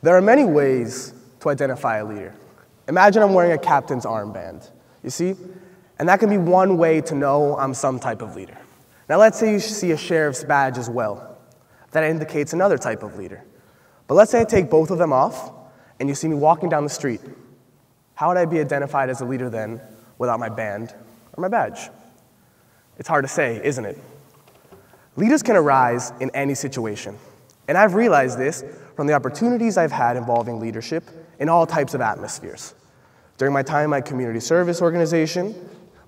There are many ways to identify a leader. Imagine I'm wearing a captain's armband, you see? And that can be one way to know I'm some type of leader. Now let's say you see a sheriff's badge as well. That indicates another type of leader. But let's say I take both of them off and you see me walking down the street. How would I be identified as a leader then without my band or my badge? It's hard to say, isn't it? Leaders can arise in any situation. And I've realized this from the opportunities I've had involving leadership in all types of atmospheres. During my time in my community service organization,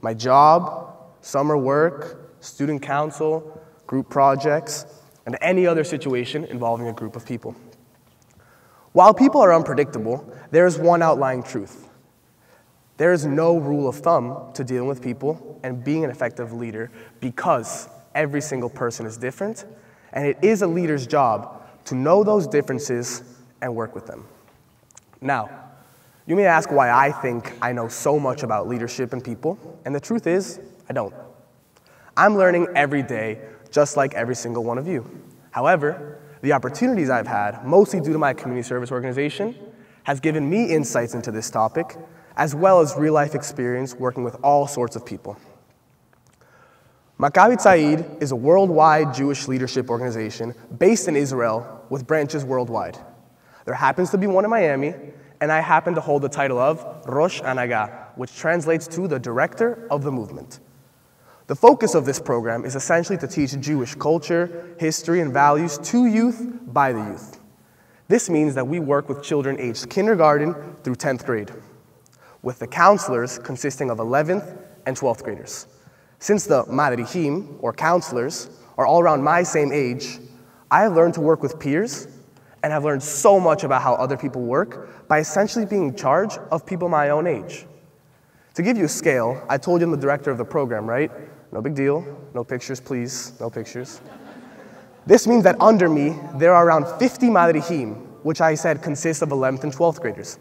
my job, summer work, student council, group projects, and any other situation involving a group of people. While people are unpredictable, there is one outlying truth. There is no rule of thumb to dealing with people and being an effective leader because every single person is different, and it is a leader's job to know those differences and work with them. Now, you may ask why I think I know so much about leadership and people, and the truth is, I don't. I'm learning every day, just like every single one of you. However, the opportunities I've had, mostly due to my community service organization, has given me insights into this topic, as well as real-life experience working with all sorts of people. Maccabi Said is a worldwide Jewish leadership organization based in Israel with branches worldwide. There happens to be one in Miami, and I happen to hold the title of Rosh Anaga, which translates to the director of the movement. The focus of this program is essentially to teach Jewish culture, history, and values to youth by the youth. This means that we work with children aged kindergarten through 10th grade, with the counselors consisting of 11th and 12th graders. Since the madrihim, or counselors, are all around my same age, I have learned to work with peers and have learned so much about how other people work by essentially being in charge of people my own age. To give you a scale, I told you I'm the director of the program, right? No big deal. No pictures, please. No pictures. This means that under me, there are around 50 madrihim, which I said consists of 11th and 12th graders.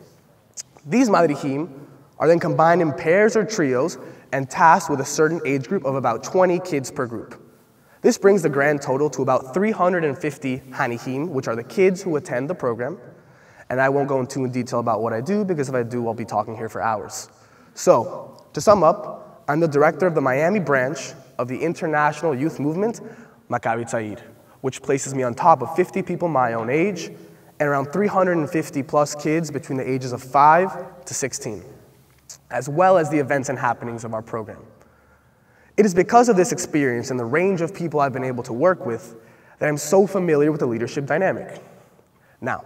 These madrihim are then combined in pairs or trios and tasked with a certain age group of about 20 kids per group. This brings the grand total to about 350 hanihim, which are the kids who attend the program. And I won't go into detail about what I do, because if I do, I'll be talking here for hours. So, to sum up, I'm the director of the Miami branch of the international youth movement, Maccabi Said, which places me on top of 50 people my own age and around 350 plus kids between the ages of 5 to 16, as well as the events and happenings of our program. It is because of this experience and the range of people I've been able to work with that I'm so familiar with the leadership dynamic. Now,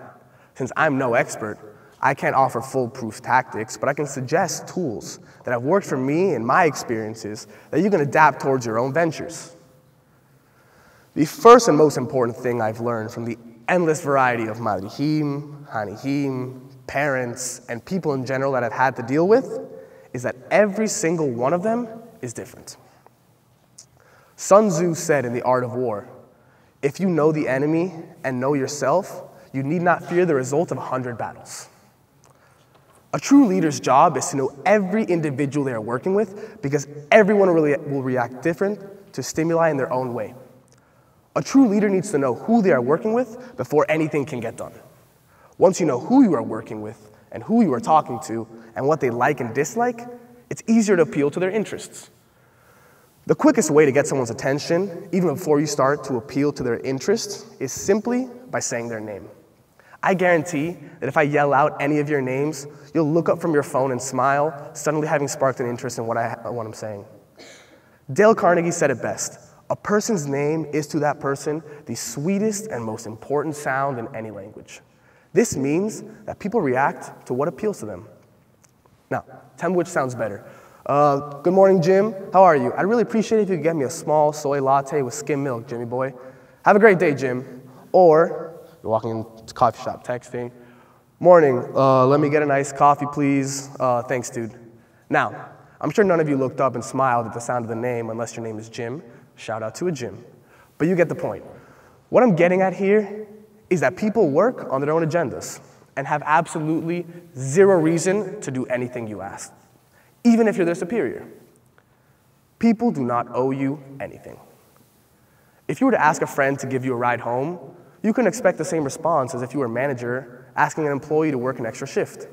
since I'm no expert, I can't offer foolproof tactics, but I can suggest tools that have worked for me and my experiences that you can adapt towards your own ventures. The first and most important thing I've learned from the endless variety of madrihim, hanihim, parents, and people in general that I've had to deal with is that every single one of them is different. Sun Tzu said in The Art of War, "If you know the enemy and know yourself, you need not fear the result of 100 battles." A true leader's job is to know every individual they are working with, because everyone will react different to stimuli in their own way. A true leader needs to know who they are working with before anything can get done. Once you know who you are working with and who you are talking to and what they like and dislike, it's easier to appeal to their interests. The quickest way to get someone's attention, even before you start to appeal to their interests, is simply by saying their name. I guarantee that if I yell out any of your names, you'll look up from your phone and smile, suddenly having sparked an interest in what I'm saying. Dale Carnegie said it best: "A person's name is to that person the sweetest and most important sound in any language." This means that people react to what appeals to them. Now, tell me which sounds better. Good morning, Jim. How are you? I'd really appreciate it if you could get me a small soy latte with skim milk, Jimmy boy. Have a great day, Jim. Or, you're walking into the coffee shop texting, "Morning, let me get an iced coffee, please. Thanks, dude." Now, I'm sure none of you looked up and smiled at the sound of the name unless your name is Jim. Shout out to a Jim. But you get the point. What I'm getting at here is that people work on their own agendas and have absolutely zero reason to do anything you ask, even if you're their superior. People do not owe you anything. If you were to ask a friend to give you a ride home, you can expect the same response as if you were a manager asking an employee to work an extra shift.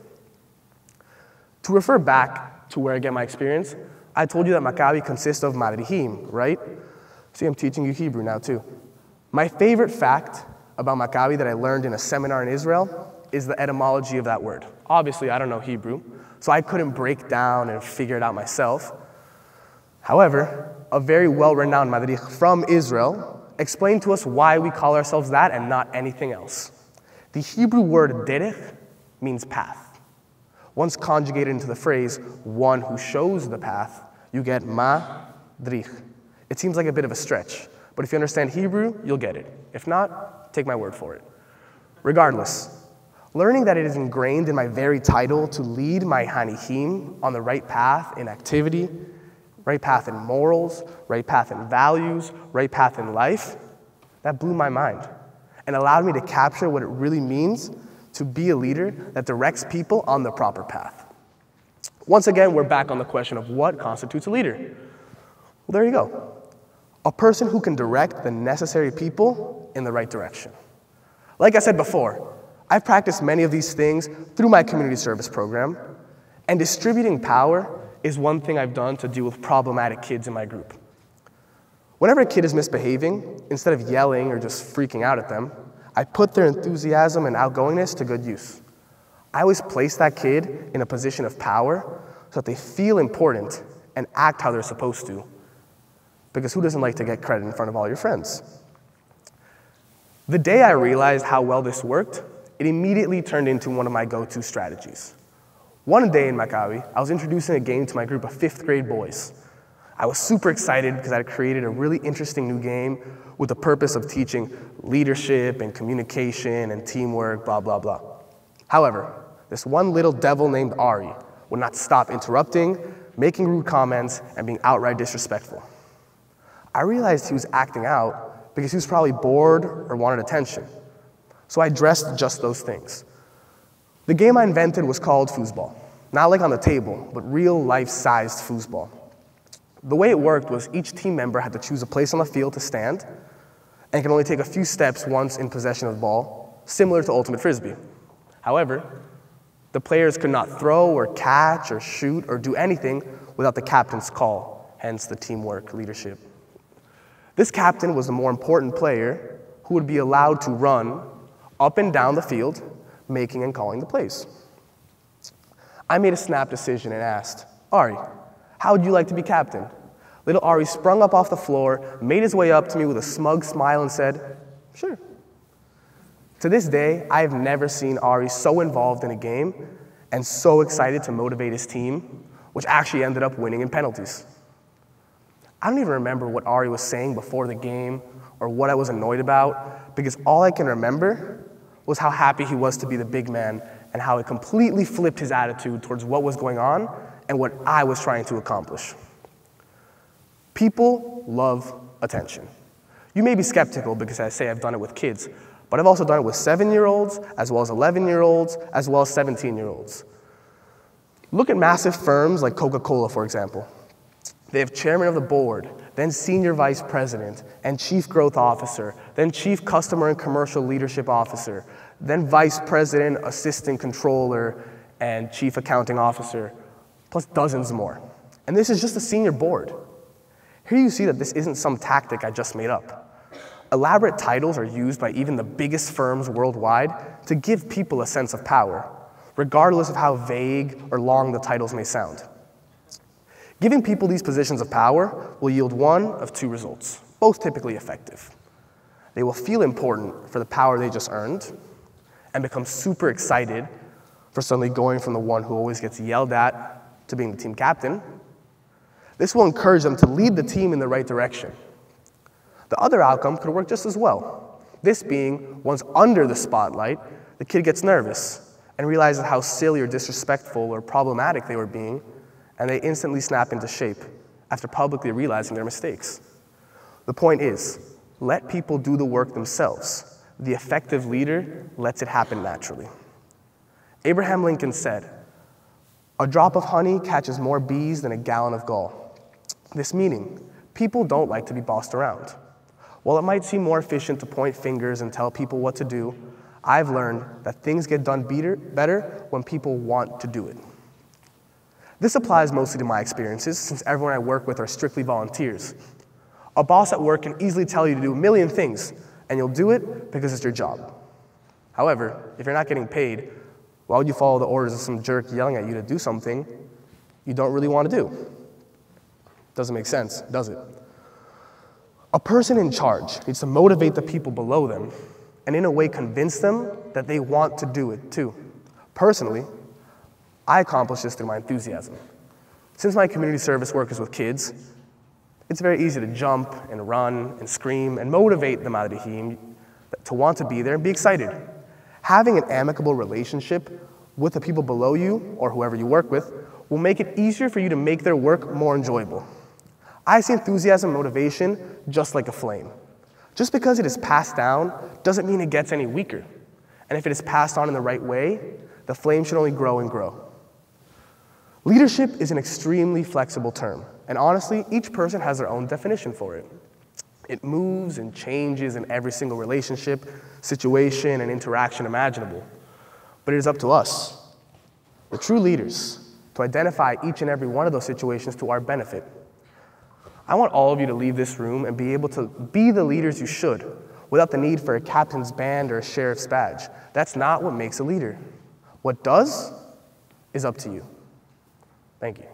To refer back to where I get my experience, I told you that Maccabi consists of Madrihim, right? See, I'm teaching you Hebrew now too. My favorite fact about Maccabi that I learned in a seminar in Israel is the etymology of that word. Obviously, I don't know Hebrew, so I couldn't break down and figure it out myself. However, a very well-renowned Madrich from Israel explained to us why we call ourselves that and not anything else. The Hebrew word derech means path. Once conjugated into the phrase, one who shows the path, you get madrich. It seems like a bit of a stretch, but if you understand Hebrew, you'll get it. If not, take my word for it. Regardless, learning that it is ingrained in my very title to lead my hanihim on the right path in activity, right path in morals, right path in values, right path in life, that blew my mind and allowed me to capture what it really means to be a leader that directs people on the proper path. Once again, we're back on the question of what constitutes a leader. Well, there you go. A person who can direct the necessary people in the right direction. Like I said before, I've practiced many of these things through my community service program, and distributing power is one thing I've done to deal with problematic kids in my group. Whenever a kid is misbehaving, instead of yelling or just freaking out at them, I put their enthusiasm and outgoingness to good use. I always place that kid in a position of power so that they feel important and act how they're supposed to. Because who doesn't like to get credit in front of all your friends? The day I realized how well this worked, it immediately turned into one of my go-to strategies. One day in Maccabi, I was introducing a game to my group of 5th grade boys. I was super excited because I had created a really interesting new game with the purpose of teaching leadership and communication and teamwork, blah, blah, blah. However, this one little devil named Ari would not stop interrupting, making rude comments, and being outright disrespectful. I realized he was acting out because he was probably bored or wanted attention. So I addressed just those things. The game I invented was called foosball. Not like on the table, but real life-sized foosball. The way it worked was each team member had to choose a place on the field to stand and can only take a few steps once in possession of the ball, similar to Ultimate Frisbee. However, the players could not throw or catch or shoot or do anything without the captain's call, hence the teamwork leadership. This captain was the more important player who would be allowed to run up and down the field, making and calling the plays. I made a snap decision and asked, Ari, how would you like to be captain? Little Ari sprung up off the floor, made his way up to me with a smug smile and said, sure. To this day, I have never seen Ari so involved in a game and so excited to motivate his team, which actually ended up winning in penalties. I don't even remember what Ari was saying before the game or what I was annoyed about, because all I can remember was how happy he was to be the big man and how it completely flipped his attitude towards what was going on and what I was trying to accomplish. People love attention. You may be skeptical because I say I've done it with kids, but I've also done it with 7-year-olds, as well as 11-year-olds, as well as 17-year-olds. Look at massive firms like Coca-Cola, for example. They have chairman of the board, then senior vice president, and chief growth officer, then chief customer and commercial leadership officer, then vice president, assistant controller, and chief accounting officer, plus dozens more. And this is just the senior board. Here you see that this isn't some tactic I just made up. Elaborate titles are used by even the biggest firms worldwide to give people a sense of power, regardless of how vague or long the titles may sound. Giving people these positions of power will yield one of two results, both typically effective. They will feel important for the power they just earned and become super excited for suddenly going from the one who always gets yelled at to being the team captain. This will encourage them to lead the team in the right direction. The other outcome could work just as well. This being, once under the spotlight, the kid gets nervous and realizes how silly or disrespectful or problematic they were being, and they instantly snap into shape after publicly realizing their mistakes. The point is, let people do the work themselves. The effective leader lets it happen naturally. Abraham Lincoln said, "A drop of honey catches more bees than a gallon of gall." This meaning, people don't like to be bossed around. While it might seem more efficient to point fingers and tell people what to do, I've learned that things get done better when people want to do it. This applies mostly to my experiences, since everyone I work with are strictly volunteers. A boss at work can easily tell you to do a million things, and you'll do it because it's your job. However, if you're not getting paid, why would you follow the orders of some jerk yelling at you to do something you don't really want to do? Doesn't make sense, does it? A person in charge needs to motivate the people below them and in a way convince them that they want to do it too. Personally, I accomplish this through my enthusiasm. Since my community service work is with kids, it's very easy to jump and run and scream and motivate them out of the heat to want to be there and be excited. Having an amicable relationship with the people below you or whoever you work with will make it easier for you to make their work more enjoyable. I see enthusiasm and motivation just like a flame. Just because it is passed down doesn't mean it gets any weaker. And if it is passed on in the right way, the flame should only grow and grow. Leadership is an extremely flexible term, and honestly, each person has their own definition for it. It moves and changes in every single relationship, situation, and interaction imaginable. But it is up to us, the true leaders, to identify each and every one of those situations to our benefit. I want all of you to leave this room and be able to be the leaders you should, without the need for a captain's band or a sheriff's badge. That's not what makes a leader. What does is up to you. Thank you.